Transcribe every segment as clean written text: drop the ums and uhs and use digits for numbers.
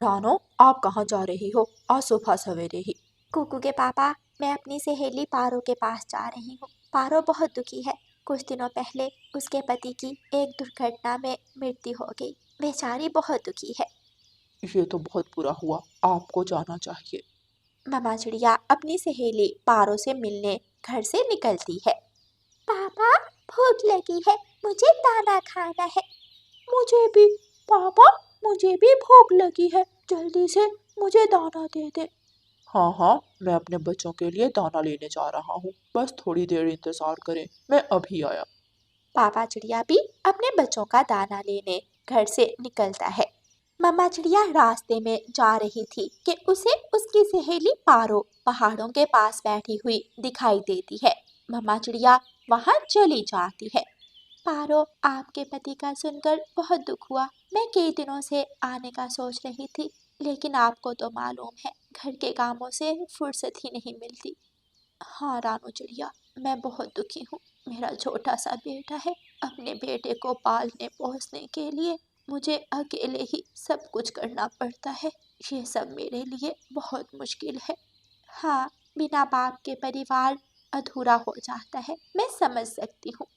रानो, आप कहाँ जा रही हो आज सुबह सवेरे ही? कुकू के पापा, मैं अपनी सहेली पारो के पास जा रही हूँ। पारो बहुत दुखी है। कुछ दिनों पहले उसके पति की एक दुर्घटना में मृत्यु हो गई। बेचारी बहुत दुखी है। ये तो बहुत बुरा हुआ, आपको जाना चाहिए। मम्मा चिड़िया अपनी सहेली पारो से मिलने घर से निकलती है। पापा, भूख लगी है, मुझे दाना खाना है। मुझे भी। पापा, मुझे भी भूख लगी है, जल्दी से मुझे दाना दे दे। हाँ हाँ, मैं अपने बच्चों के लिए दाना लेने जा रहा हूँ, बस थोड़ी देर इंतजार करें, मैं अभी आया। पापा चिड़िया भी अपने बच्चों का दाना लेने घर से निकलता है। मम्मा चिड़िया रास्ते में जा रही थी कि उसे उसकी सहेली पारो पहाड़ों के पास बैठी हुई दिखाई देती है। मम्मा चिड़िया वहां चली जाती है। पारो, आपके पति का सुनकर बहुत दुख हुआ। मैं कई दिनों से आने का सोच रही थी, लेकिन आपको तो मालूम है घर के कामों से फुर्सत ही नहीं मिलती। हाँ रानो चिड़िया, मैं बहुत दुखी हूँ। मेरा छोटा सा बेटा है। अपने बेटे को पालने पोसने के लिए मुझे अकेले ही सब कुछ करना पड़ता है। ये सब मेरे लिए बहुत मुश्किल है। हाँ, बिना बाप के परिवार अधूरा हो जाता है, मैं समझ सकती हूँ।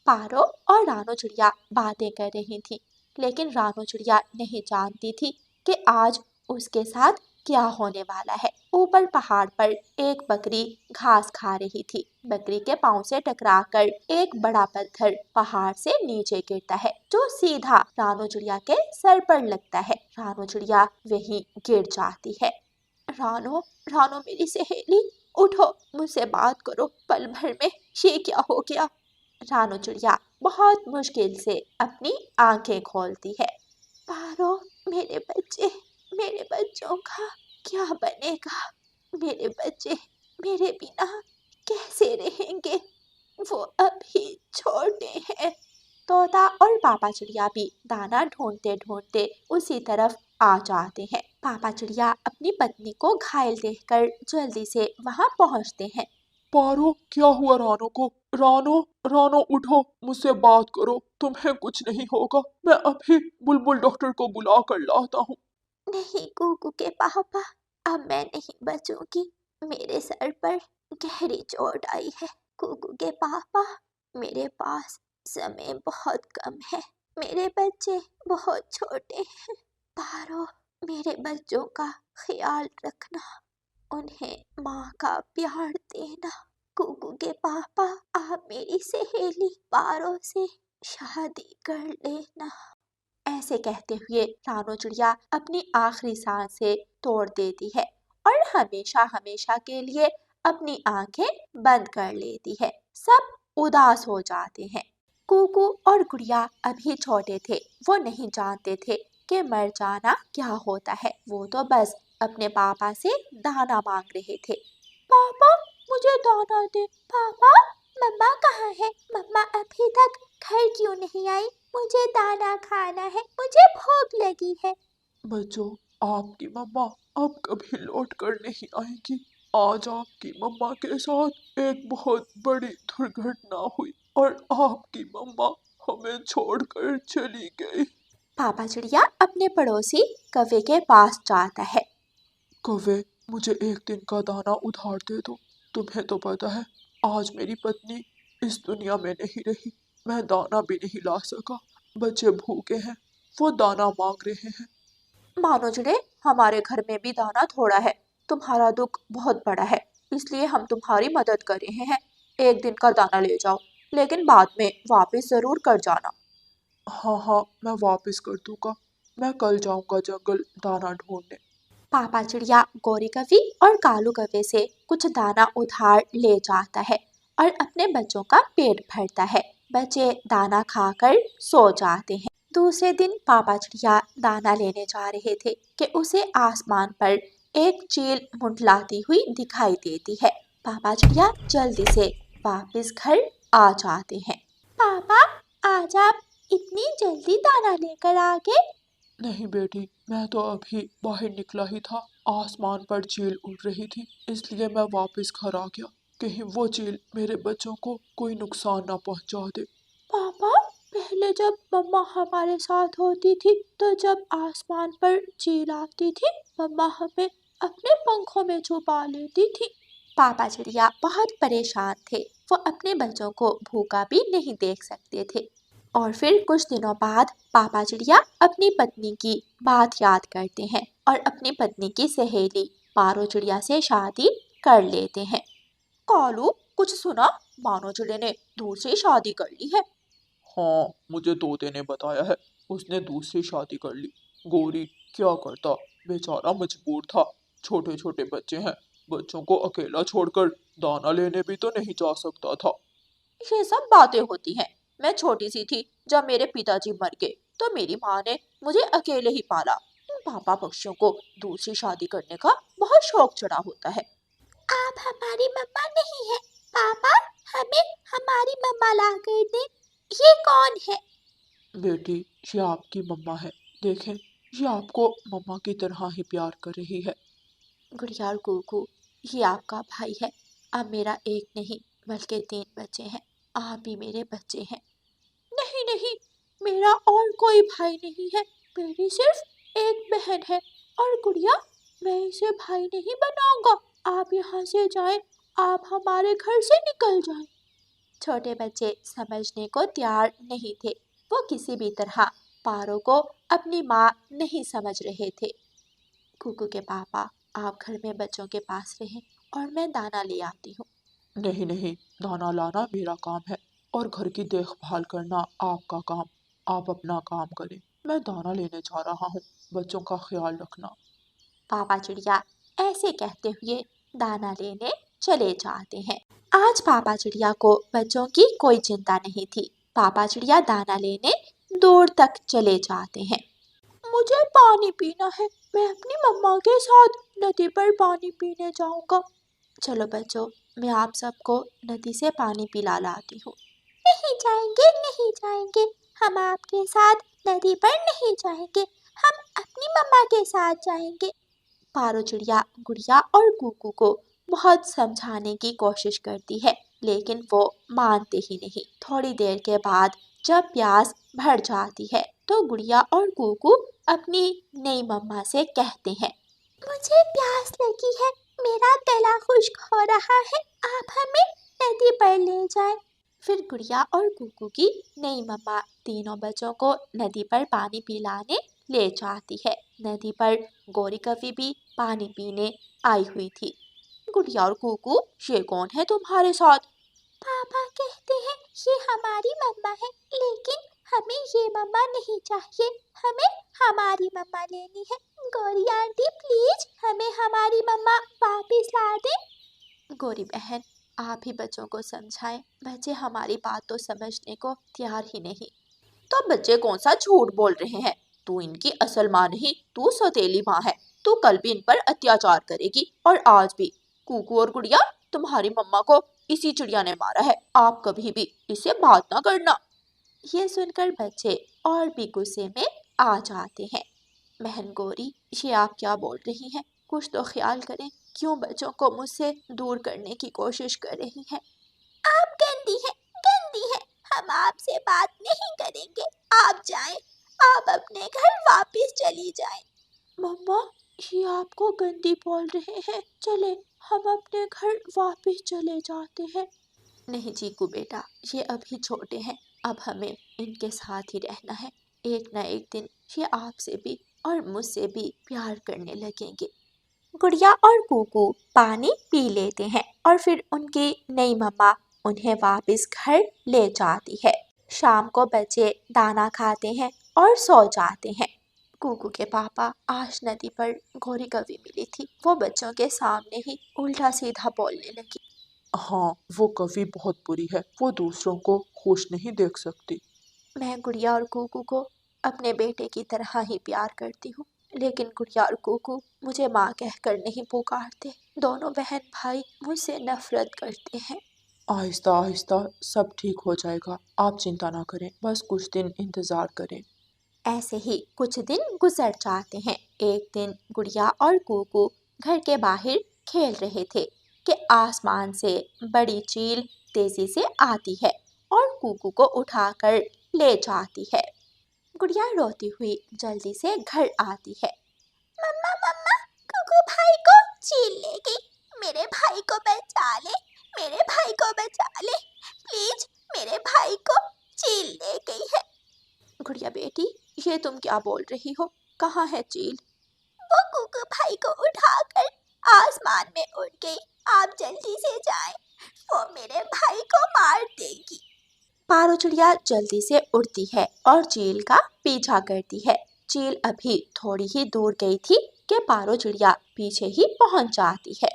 पारो और रानो चिड़िया बातें कर रही थी, लेकिन रानो चिड़िया नहीं जानती थी कि आज उसके साथ क्या होने वाला है। ऊपर पहाड़ पर एक बकरी घास खा रही थी। बकरी के पांव से टकराकर एक बड़ा पत्थर पहाड़ से नीचे गिरता है, जो सीधा रानो चिड़िया के सर पर लगता है। रानो चिड़िया वहीं गिर जाती है। रानो, रानो मेरी सहेली, उठो, मुझसे बात करो। पल भर में ये क्या हो गया? रानो चिड़िया बहुत मुश्किल से अपनी आंखें खोलती है। पारो, मेरे बच्चे, मेरे बच्चों का क्या बनेगा? मेरे बच्चे मेरे बिना कैसे रहेंगे? वो अभी छोटे हैं। तोता और पापा चिड़िया भी दाना ढूंढते ढूंढते उसी तरफ आ जाते हैं। पापा चिड़िया अपनी पत्नी को घायल देखकर जल्दी से वहां पहुंचते हैं। पारो, क्या हुआ रानो को? रानो, रानो उठो, मुझसे बात करो, तुम्हें कुछ नहीं होगा। मैं अभी बुलबुल डॉक्टर को बुला कर लाता हूँ। नहीं कुकू के पापा, अब मैं नहीं बचूंगी। मेरे सर पर गहरी चोट आई है। कुकू के पापा, मेरे पास समय बहुत कम है। मेरे बच्चे बहुत छोटे हैं। पारो, मेरे बच्चों का ख्याल रखना, उन्हें माँ का प्यार देना। कुकू के पापा, आप मेरी सहेली पारो से शादी कर लेना। ऐसे कहते हुए रानो चिड़िया अपनी आखिरी सांसें तोड़ देती है और हमेशा हमेशा के लिए अपनी आंखें बंद कर लेती है। सब उदास हो जाते हैं। कुकू और गुड़िया अभी छोटे थे, वो नहीं जानते थे कि मर जाना क्या होता है। वो तो बस अपने पापा से दाना मांग रहे थे। पापा, मुझे दाना दे। पापा, मम्मा कहाँ है? मम्मा अभी तक घर क्यों नहीं आई? मुझे दाना खाना है, मुझे भूख लगी है। बच्चों, आपकी मम्मा अब कभी लौट कर नहीं आएगी। आज आपकी मम्मा के साथ एक बहुत बड़ी दुर्घटना हुई और आपकी मम्मा हमें छोड़कर चली गई। पापा चिड़िया अपने पड़ोसी कौवे के पास जाता है। कौवे, मुझे एक दिन का दाना उधार दे दो। तुम्हें तो पता है, आज मेरी पत्नी इस दुनिया में नहीं रही। मैं दाना भी नहीं ला सका। बच्चे भूखे हैं, वो दाना मांग रहे हैं। मानो चिड़े, हमारे घर में भी दाना थोड़ा है। तुम्हारा दुख बहुत बड़ा है, इसलिए हम तुम्हारी मदद कर रहे हैं। एक दिन का दाना ले जाओ, लेकिन बाद में वापस जरूर कर जाना। हाँ हाँ, मैं वापस कर दूंगा। मैं कल जाऊंगा जंगल दाना ढूंढने। पापा चिड़िया गोरी कौवी और कालू कौवे से कुछ दाना उधार ले जाता है और अपने बच्चों का पेट भरता है। बच्चे दाना खाकर सो जाते हैं। दूसरे दिन पापा चिड़िया दाना लेने जा रहे थे कि उसे आसमान पर एक चील मंडलाती हुई दिखाई देती है। पापा चिड़िया जल्दी से वापस घर आ जाते हैं। पापा, आज आप इतनी जल्दी दाना लेकर आ गए? नहीं बेटी, मैं तो अभी बाहर निकला ही था। आसमान पर चील उड़ रही थी, इसलिए मैं वापस घर आ गया। कहीं वो चील मेरे बच्चों को कोई नुकसान ना पहुंचा दे। पापा, पहले जब मम्मा हमारे साथ होती थी तो जब आसमान पर चील आती थी, मम्मा हमें अपने पंखों में छुपा लेती थी। पापा चिड़िया बहुत परेशान थे। वो अपने बच्चों को भूखा भी नहीं देख सकते थे। और फिर कुछ दिनों बाद पापा चिड़िया अपनी पत्नी की बात याद करते हैं और अपनी पत्नी की सहेली पारो चिड़िया से शादी कर लेते हैं। कालू, कुछ सुना? मानो चिड़िया ने दूसरी शादी कर ली है। हाँ, मुझे तोते ने बताया है, उसने दूसरी शादी कर ली। गोरी क्या करता, बेचारा मजबूर था। छोटे छोटे बच्चे हैं, बच्चों को अकेला छोड़कर दाना लेने भी तो नहीं जा सकता था। ये सब बातें होती हैं। मैं छोटी सी थी जब मेरे पिताजी मर गए तो मेरी माँ ने मुझे अकेले ही पाला। पापा पक्षियों को दूसरी शादी करने का बहुत शौक चढ़ा होता है। आप हमारी मम्मा नहीं है पापा, हमें हमारी मम्मा ला कर दे। ये कौन है? बेटी, ये आपकी मम्मा है। देखें, ये आपको मम्मा की तरह ही प्यार कर रही है। गुड़िया और कुकू, ये आपका भाई है। अब मेरा एक नहीं बल्कि 3 बच्चे हैं। आप भी मेरे बच्चे हैं। नहीं नहीं, मेरा और कोई भाई नहीं है। मेरी सिर्फ एक बहन है। और गुड़िया, मैं इसे भाई नहीं बनाऊंगा। आप यहाँ से जाएं, आप हमारे घर से निकल जाएं। छोटे बच्चे समझने को तैयार नहीं थे। वो किसी भी तरह पारो को अपनी माँ नहीं समझ रहे थे। कुकू के पापा, आप घर में बच्चों के पास रहें और मैं दाना ले आती हूँ। नहीं नहीं, दाना लाना मेरा काम है और घर की देखभाल करना आपका काम। आप अपना काम करें, मैं दाना लेने जा रहा हूँ। बच्चों का ख्याल रखना। पापा चिड़िया ऐसे कहते हुए दाना लेने चले जाते हैं। आज पापा चिड़िया को बच्चों की कोई चिंता नहीं थी। पापा चिड़िया दाना लेने दूर तक चले जाते हैं। मुझे पानी पीना है। मैं अपनी मम्मा के साथ नदी पर पानी पीने जाऊंगा। चलो बच्चों, मैं आप सबको नदी से पानी पिला लाती हूँ। नहीं जाएंगे, नहीं जाएंगे। हम आपके साथ नदी पर नहीं जाएंगे। हम अपनी मम्मा के साथ जाएंगे। पारो चिड़िया गुड़िया और कुकू को बहुत समझाने की कोशिश करती है, लेकिन वो मानते ही नहीं। थोड़ी देर के बाद जब प्यास बढ़ जाती है तो गुड़िया और कुकू अपनी नई मम्मा से कहते हैं, मुझे प्यास लगी है, मेरा गला खुश्क हो रहा है, आप हमें नदी पर ले जाएं। फिर गुड़िया और कुकू की नई मम्मा तीनों बच्चों को नदी पर पानी पिलाने ले जाती है। नदी पर गौरी कवि भी पानी पीने आई हुई थी। गुड़िया और कुकू, ये कौन है तुम्हारे साथ? पापा कहते हैं ये हमारी मम्मा है, लेकिन हमें ये मम्मा नहीं चाहिए, हमें हमारी मम्मा लेनी है। गौरी आंटी प्लीज हमें हमारी मम्मा वापस ला दें। गौरी बहन, आप ही बच्चों को समझाएं। बच्चे हमारी बात तो समझने को तैयार ही नहीं। तो बच्चे कौन सा झूठ बोल रहे हैं? तू इनकी असल माँ नहीं, तू सौतेली माँ है। तू कल भी इन पर अत्याचार करेगी और आज भी। कुकू और गुड़िया, तुम्हारी मम्मा को इसी चिड़िया ने मारा है। आप कभी भी इसे बात ना करना। ये सुनकर बच्चे और भी गुस्से में आ जाते हैं। बहन गौरी, ये आप क्या बोल रही हैं? कुछ तो ख्याल करें। क्यों बच्चों को मुझसे दूर करने की कोशिश कर रही हैं? आप गंदी है, गंदी है। हम आपसे बात नहीं करेंगे। आप जाएं, आप अपने घर वापस चली जाएं। मम्मा, ये आपको गंदी बोल रहे हैं। चले, हम अपने घर वापस चले जाते हैं। नहीं चीकू बेटा, ये अभी छोटे हैं। अब हमें इनके साथ ही रहना है। एक न एक दिन ये आपसे भी और मुझसे भी प्यार करने लगेंगे। गुड़िया और कुकू पानी पी लेते हैं और फिर उनकी नई मम्मा उन्हें वापस घर ले जाती है। शाम को बच्चे दाना खाते हैं और सो जाते हैं। कुकू के पापा, आज नदी पर गौरी कवि मिली थी। वो बच्चों के सामने ही उल्टा सीधा बोलने लगी। हाँ, वो कवि बहुत बुरी है, वो दूसरों को खुश नहीं देख सकती। मैं गुड़िया और कुकू को अपने बेटे की तरह ही प्यार करती हूँ, लेकिन गुड़िया और कुकू मुझे माँ कहकर नहीं पुकारते। दोनों बहन भाई मुझसे नफरत करते हैं। आहिस्ता आहिस्ता सब ठीक हो जाएगा, आप चिंता ना करें, बस कुछ दिन इंतजार करें। ऐसे ही कुछ दिन गुजर जाते हैं। एक दिन गुड़िया और कुकू घर के बाहर खेल रहे थे कि आसमान से बड़ी चील तेजी से आती है और कुकू को उठाकर ले जाती है। गुड़िया रोती हुई जल्दी से घर आती है। मम्मा मम्मा, कुकू भाई को चील ले गई। मेरे भाई को बचा ले, मेरे भाई को बचा ले, प्लीज मेरे भाई को चील ले गई है। गुड़िया बेटी, ये तुम क्या बोल रही हो? कहाँ है चील? वो कुकू भाई को उठाकर आसमान में उड़ गई। आप जल्दी से जाएं, वो मेरे भाई को मार देगी। पारो चिड़िया जल्दी से उड़ती है और चील का पीछा करती है। चील अभी थोड़ी ही दूर गई थी कि पारो चिड़िया पीछे ही पहुंच जाती है।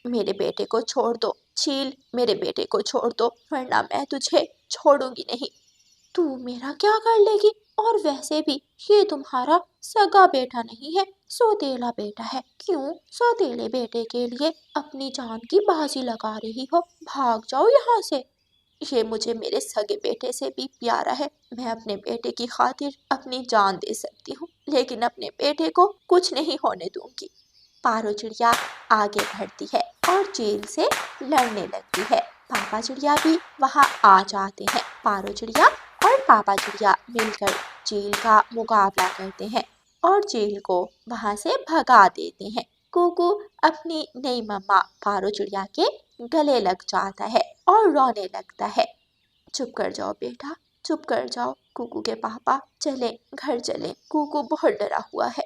मेरे बेटे को छोड़ दो चील, मेरे बेटे को छोड़ दो, वरना मैं तुझे छोड़ूंगी नहीं। तू मेरा क्या कर लेगी? और वैसे भी ये तुम्हारा सगा बेटा नहीं है, सौतेला बेटा है। क्यों सौतेले बेटे के लिए अपनी जान की बाजी लगा रही हो? भाग जाओ यहाँ से। ये मुझे मेरे सगे बेटे से भी प्यारा है। मैं अपने बेटे की खातिर अपनी जान दे सकती हूँ, लेकिन अपने बेटे को कुछ नहीं होने दूंगी। पारो चिड़िया आगे बढ़ती है और चील से लड़ने लगती है। पापा चिड़िया भी वहाँ आ जाते हैं। पारो चिड़िया और पापा चिड़िया मिलकर चील का मुकाबला करते हैं और चील को वहाँ से भगा देते हैं। कुकू अपनी नई मम्मा पारो चिड़िया के गले लग जाता है और रोने लगता है। चुप कर जाओ बेटा, चुप कर जाओ। कुकू के पापा चले, घर चले, कुकू बहुत डरा हुआ है।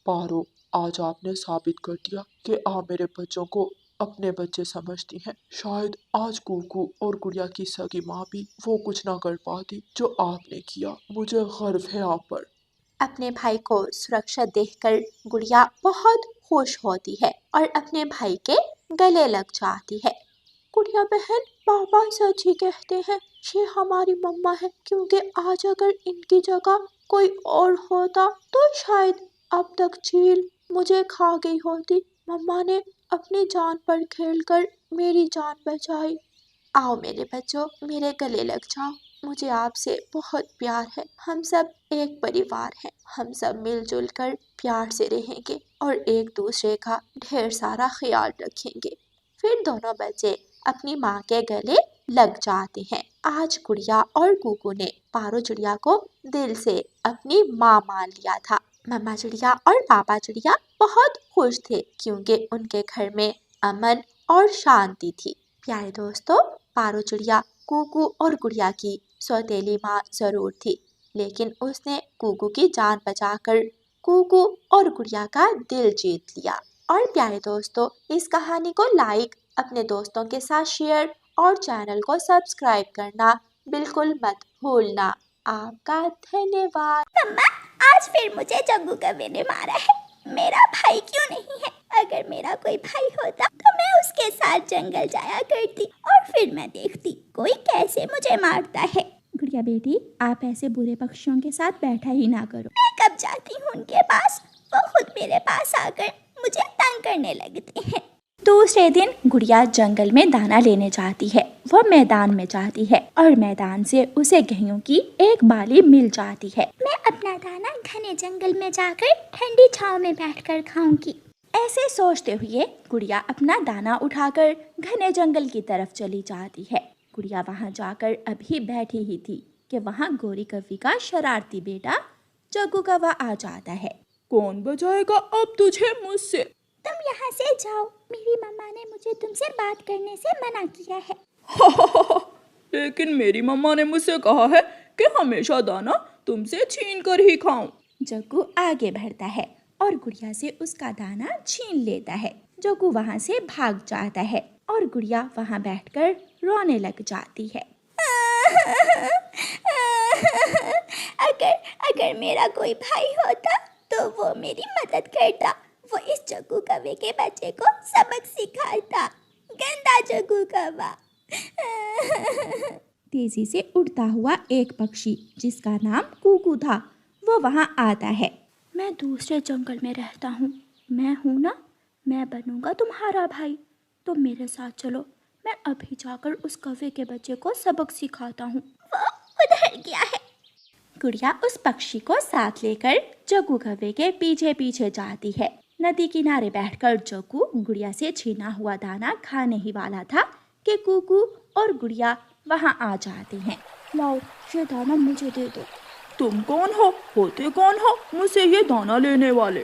पारो, आज आपने साबित कर दिया कि आप मेरे बच्चों को अपने बच्चे समझती हैं। शायद आज कुकू और गुड़िया की सगी माँ भी वो कुछ ना कर पाती जो आपने किया। मुझे गर्व है आप पर। अपने भाई को सुरक्षित देखकर गुड़िया बहुत खुश होती है और अपने भाई के गले लग जाती है। गुड़िया बहन, पापा सच ही कहते हैं, ये हमारी मम्मा है। क्योंकि आज अगर इनकी जगह कोई और होता तो शायद अब तक चील मुझे खा गई होती। मम्मा ने अपनी जान पर खेलकर मेरी जान बचाई। आओ मेरे बच्चों, मेरे गले लग जाओ। मुझे आपसे बहुत प्यार है। हम सब एक परिवार हैं। हम सब मिलजुल कर प्यार से रहेंगे और एक दूसरे का ढेर सारा ख्याल रखेंगे। फिर दोनों बच्चे अपनी माँ के गले लग जाते हैं। आज गुड़िया और कुकू ने पारो चिड़िया को दिल से अपनी माँ मान लिया था। मम्मा चिड़िया और पापा चिड़िया बहुत खुश थे क्योंकि उनके घर में अमन और शांति थी। प्यारे दोस्तों, पारो चिड़िया कुकू और गुड़िया की सौतेली माँ जरूर थी, लेकिन उसने कुकू की जान बचाकर कुकू और गुड़िया का दिल जीत लिया। और प्यारे दोस्तों, इस कहानी को लाइक, अपने दोस्तों के साथ शेयर और चैनल को सब्सक्राइब करना बिल्कुल मत भूलना। आपका धन्यवाद। मम्मा, आज फिर मुझे जग्गू कौवे ने मारा है। मेरा भाई क्यों नहीं है? अगर मेरा कोई भाई होता तो मैं उसके साथ जंगल जाया करती और फिर मैं देखती कोई कैसे मुझे मारता है। गुड़िया बेटी, आप ऐसे बुरे पक्षियों के साथ बैठा ही ना करो। मैं कब जाती हूँ उनके पास, वो खुद मेरे पास आकर मुझे तंग करने लगते हैं। दूसरे दिन गुड़िया जंगल में दाना लेने जाती है। वो मैदान में जाती है और मैदान से उसे गेहूं की एक बाली मिल जाती है। मैं अपना दाना घने जंगल में जाकर ठंडी छांव में बैठकर खाऊंगी। ऐसे सोचते हुए गुड़िया अपना दाना उठाकर घने जंगल की तरफ चली जाती है। गुड़िया वहाँ जाकर अभी बैठी ही थी कि वहाँ गोरी कौवी का शरारती बेटा जग्गू कौवा आ जाता है। कौन बचाएगा अब तुझे मुझसे? तुम यहाँ से जाओ, मेरी मम्मा ने मुझे तुमसे बात करने से मना किया है। लेकिन मेरी मम्मा ने मुझसे कहा है कि हमेशा दाना तुमसे छीन कर ही खाऊं। जग्गू आगे बढ़ता है और गुड़िया से उसका दाना छीन लेता है। जग्गू वहाँ से भाग जाता है और गुड़िया वहाँ बैठकर रोने लग जाती है। अगर मेरा कोई भाई होता तो वो मेरी मदद करता। वो इस जग्गू कौवे के बच्चे को सबक सिखाता। गंदा जग्गू कौवा। तेजी से उड़ता हुआ एक पक्षी जिसका नाम कुकू था, वो वहाँ आता है। मैं दूसरे जंगल में रहता हूँ। मैं हूँ ना, मैं बनूंगा तुम्हारा भाई। तुम मेरे साथ चलो, मैं अभी जाकर उस कौवे के बच्चे को सबक सिखाता हूँ। वो उधर गया है। गुड़िया उस पक्षी को साथ लेकर जग्गू कौवे के पीछे पीछे जाती है। नदी किनारे बैठकर जग्गू गुड़िया से छीना हुआ दाना खाने ही वाला था कि कुकू और गुड़िया वहाँ आ जाते हैं। लाओ, ये दाना मुझे दे दो। तुम कौन हो? होते कौन हो मुझसे ये दाना लेने वाले?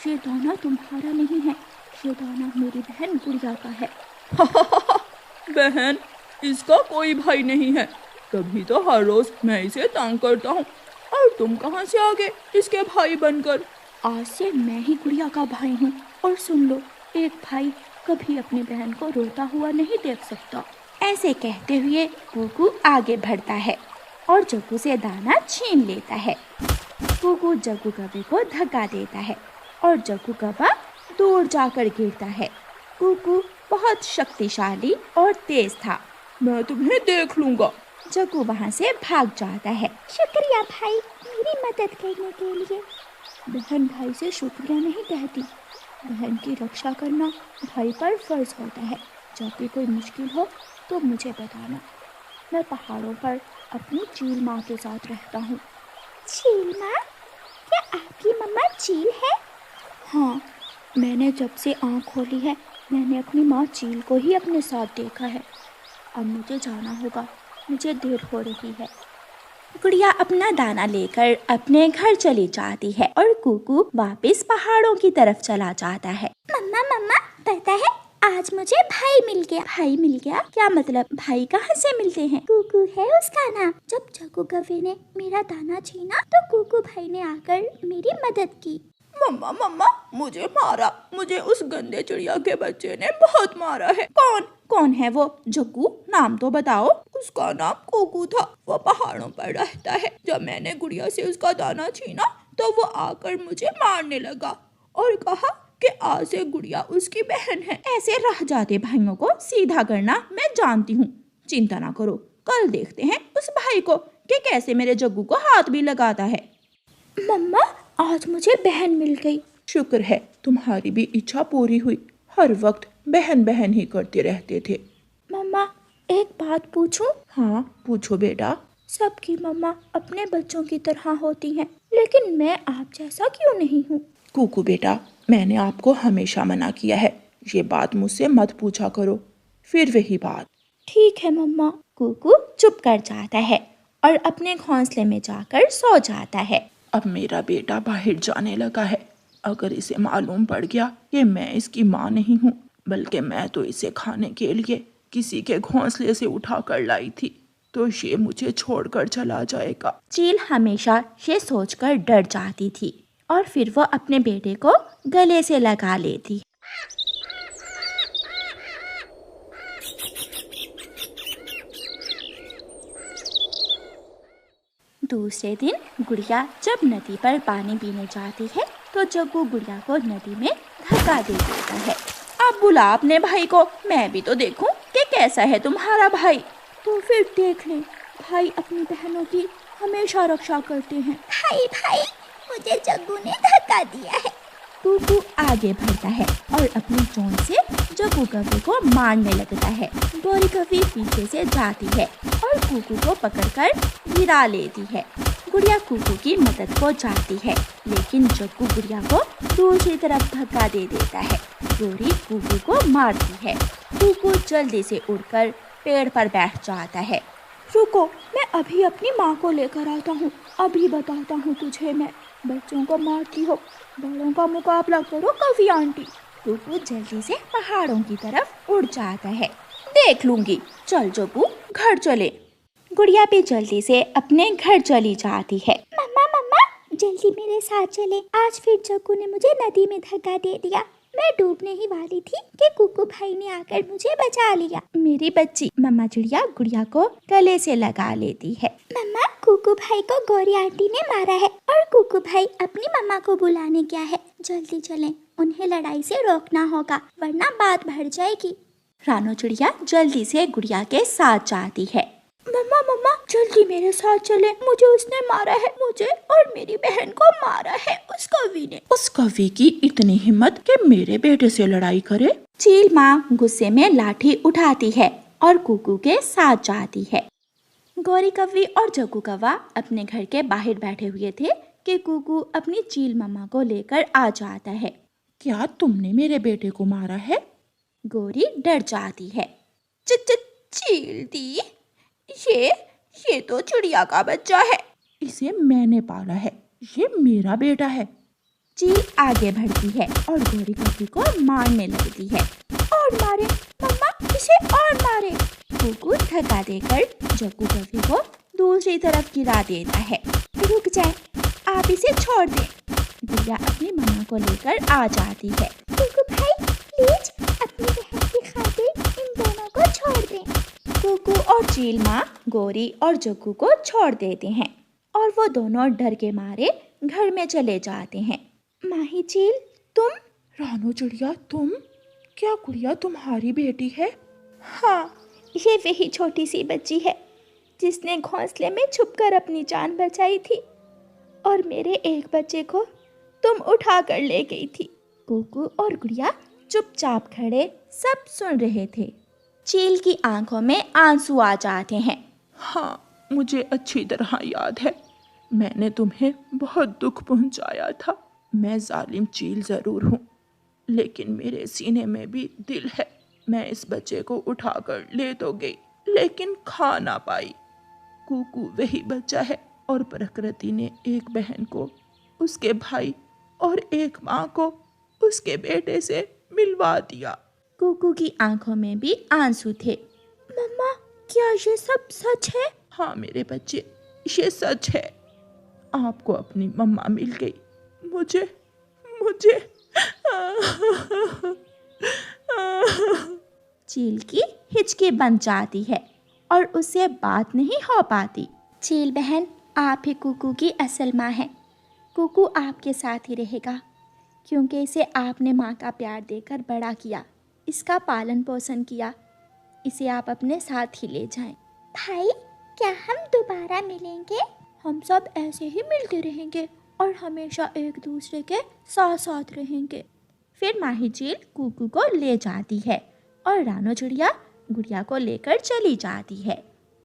ये दाना तुम्हारा नहीं है, ये दाना मेरी बहन गुड़िया का है। बहन, इसका कोई भाई नहीं है, तभी तो हर रोज मैं इसे तंग करता हूँ। और तुम कहाँ से आ गए इसके भाई बनकर? आज से मैं ही गुड़िया का भाई हूँ। और सुन लो, एक भाई कभी अपनी बहन को रोता हुआ नहीं देख सकता। ऐसे कहते हुए कुकू आगे बढ़ता है और जग्गू से दाना छीन लेता है। कुकू जग्गू कव्वे को धक्का देता है और जग्गू कव्वा दूर जाकर गिरता है। कुकू बहुत शक्तिशाली और तेज था। मैं तुम्हें देख लूंगा। जग्गू वहाँ से भाग जाता है। शुक्रिया भाई, मेरी मदद करने के लिए। बहन भाई से शुक्रिया नहीं कहती, बहन की रक्षा करना भाई पर फर्ज होता है। जब भी कोई मुश्किल हो तो मुझे बताना। मैं पहाड़ों पर अपनी चील माँ के साथ रहता हूँ। चील माँ? क्या आपकी मम्मा चील है? हाँ, मैंने जब से आँख खोली है मैंने अपनी माँ चील को ही अपने साथ देखा है। अब मुझे जाना होगा, मुझे देर हो रही है। गुड़िया अपना दाना लेकर अपने घर चली जाती है और कुकू वापस पहाड़ों की तरफ चला जाता है। मम्मा मम्मा, पता है आज मुझे भाई मिल गया। भाई मिल गया? क्या मतलब? भाई कहाँ से मिलते हैं? कुकू है उसका नाम। जब जग्गू कव्वे ने मेरा दाना छीना तो कुकू भाई ने आकर मेरी मदद की। मम्मा मम्मा, मुझे मारा, मुझे उस गंदे चिड़िया के बच्चे ने बहुत मारा है। कौन है वो? जग्गू, नाम तो बताओ। उसका नाम कुकू था, वो पहाड़ों पर रहता है। जब मैंने गुड़िया से उसका दाना छीना तो वो आकर मुझे मारने लगा और कहा कि आज से गुड़िया उसकी बहन है। ऐसे रह जाते भाइयों को सीधा करना मैं जानती हूँ। चिंता ना करो, कल देखते हैं उस भाई को कि कैसे मेरे जग्गू को हाथ भी लगाता है। मम्मा, आज मुझे बहन मिल गई। शुक्र है तुम्हारी भी इच्छा पूरी हुई। हर वक्त बहन बहन ही करते रहते थे। मम्मा, एक बात पूछूं? हाँ पूछो बेटा। सबकी मम्मा अपने बच्चों की तरह होती हैं, लेकिन मैं आप जैसा क्यों नहीं हूँ? कुकू बेटा, मैंने आपको हमेशा मना किया है, ये बात मुझसे मत पूछा करो। फिर वही बात। ठीक है मम्मा। कुकू चुप कर जाता है और अपने घोंसले में जाकर सो जाता है। अब मेरा बेटा बाहर जाने लगा है। अगर इसे मालूम पड़ गया कि मैं इसकी माँ नहीं हूँ, बल्कि मैं तो इसे खाने के लिए किसी के घोंसले से उठा कर लाई थी, तो ये मुझे छोड़कर चला जाएगा। चील हमेशा ये सोचकर डर जाती थी और फिर वो अपने बेटे को गले से लगा लेती। दूसरे दिन गुड़िया जब नदी पर पानी पीने जाती है तो जग्गू गुड़िया को नदी में धक्का दे देता है। अब बुला अपने भाई को, मैं भी तो देखूं कि कैसा है तुम्हारा भाई। तो फिर देख ले, भाई अपनी बहनों की हमेशा रक्षा करते हैं। भाई भाई, मुझे जग्गू ने धक्का दिया है। कुकू आगे बढ़ता है और अपनी चोंच से जग्गू कव्वे को मारने लगता है। गौरी कव्वी पीछे से जाती है और कुकू को पकड़कर गिरा लेती है। गुड़िया कुकू की मदद को जाती है, लेकिन जग्गू गुड़िया को दूसरी तरफ धक्का दे देता है। गौरी कुकू को मारती है। कुकू जल्दी से उड़कर पेड़ पर बैठ जाता है। रुको, मैं अभी अपनी माँ को लेकर आता हूँ, अभी बताता हूँ तुझे मैं। बच्चों को मारती हो, बड़ों का मुकाबला करो कव्वी आंटी। कुकू जल्दी से पहाड़ों की तरफ उड़ जाता है। देख लूंगी, चल जग्गू घर चले। गुड़िया भी जल्दी से अपने घर चली जाती है। मम्मा मम्मा, जल्दी मेरे साथ चले। आज फिर जग्गू ने मुझे नदी में धक्का दे दिया। मैं डूबने ही वाली थी कि कुकू भाई ने आकर मुझे बचा लिया। मेरी बच्ची। मम्मा चिड़िया गुड़िया को गले से लगा लेती है। मम्मा, कुकू भाई को गौरी आंटी ने मारा है और कुकू भाई अपनी मम्मा को बुलाने गया है। जल्दी चलें, उन्हें लड़ाई से रोकना होगा वरना बात बढ़ जाएगी। रानो चिड़िया जल्दी से गुड़िया के साथ जाती है। मम्मा मम्मा, जल्दी मेरे साथ चले, मुझे उसने मारा है, मुझे और मेरी बहन को मारा है उस कव्वी ने। उस कव्वी की इतनी हिम्मत कि मेरे बेटे से लड़ाई करे। चील माँ गुस्से में लाठी उठाती है और कुकू के साथ जाती है। गौरी कव्वी और जग्गू कव्वा अपने घर के बाहर बैठे हुए थे कि कुकू अपनी चील मम्मा को लेकर आ जाता है। क्या तुमने मेरे बेटे को मारा है? गौरी डर जाती है। चील दी, ये तो चिड़िया का बच्चा है, इसे मैंने पाला है, ये मेरा बेटा है। चील आगे बढ़ती है और गोरी कौवी को मारने लगती है। और मारे मम्मा, इसे और मारे। कुकू धक्का देकर जग्गू कौवी को दूसरी तरफ गिरा देता है। रुक जाए, आप इसे छोड़ दें। गुड़िया अपनी मम्मा को लेकर आ जाती है। कुकू भाई प्लीज अपनी बहन की खातिर इन दोनों को छोड़ दें। कुकू और चील माँ गोरी और जग्गू को छोड़ देते हैं और वो दोनों डर के मारे घर में चले जाते हैं। माही चील, तुम? रानो चिड़िया तुम? क्या गुड़िया तुम्हारी बेटी है? हाँ, ये वही छोटी सी बच्ची है जिसने घोंसले में छुपकर अपनी जान बचाई थी और मेरे एक बच्चे को तुम उठा कर ले गई थी। कुकू और गुड़िया चुपचाप खड़े सब सुन रहे थे। चील की आंखों में आंसू आ जाते हैं। हाँ, मुझे अच्छी तरह याद है, मैंने तुम्हें बहुत दुख पहुंचाया था। मैं जालिम चील जरूर हूँ, लेकिन मेरे सीने में भी दिल है। मैं इस बच्चे को उठाकर ले तो गई, लेकिन खा ना पाई। कुकू वही बच्चा है और प्रकृति ने एक बहन को उसके भाई और एक माँ को उसके बेटे से मिलवा दिया। कुकू की आंखों में भी आंसू थे। मम्मा, क्या ये सब सच है? हाँ मेरे बच्चे, ये सच है। आपको अपनी मम्मा मिल गई, मुझे चील की हिचकी बन जाती है और उससे बात नहीं हो पाती। चील बहन, आप ही कुकू की असल माँ हैं। कुकू आपके साथ ही रहेगा क्योंकि इसे आपने माँ का प्यार देकर बड़ा किया, इसका पालन पोषण किया। इसे आप अपने साथ ही ले जाएं। भाई, क्या हम दोबारा मिलेंगे? हम सब ऐसे ही मिलते रहेंगे और हमेशा एक दूसरे के साथ साथ रहेंगे। फिर माही चील कुकू को ले जाती है और रानो चिड़िया गुड़िया को लेकर चली जाती है।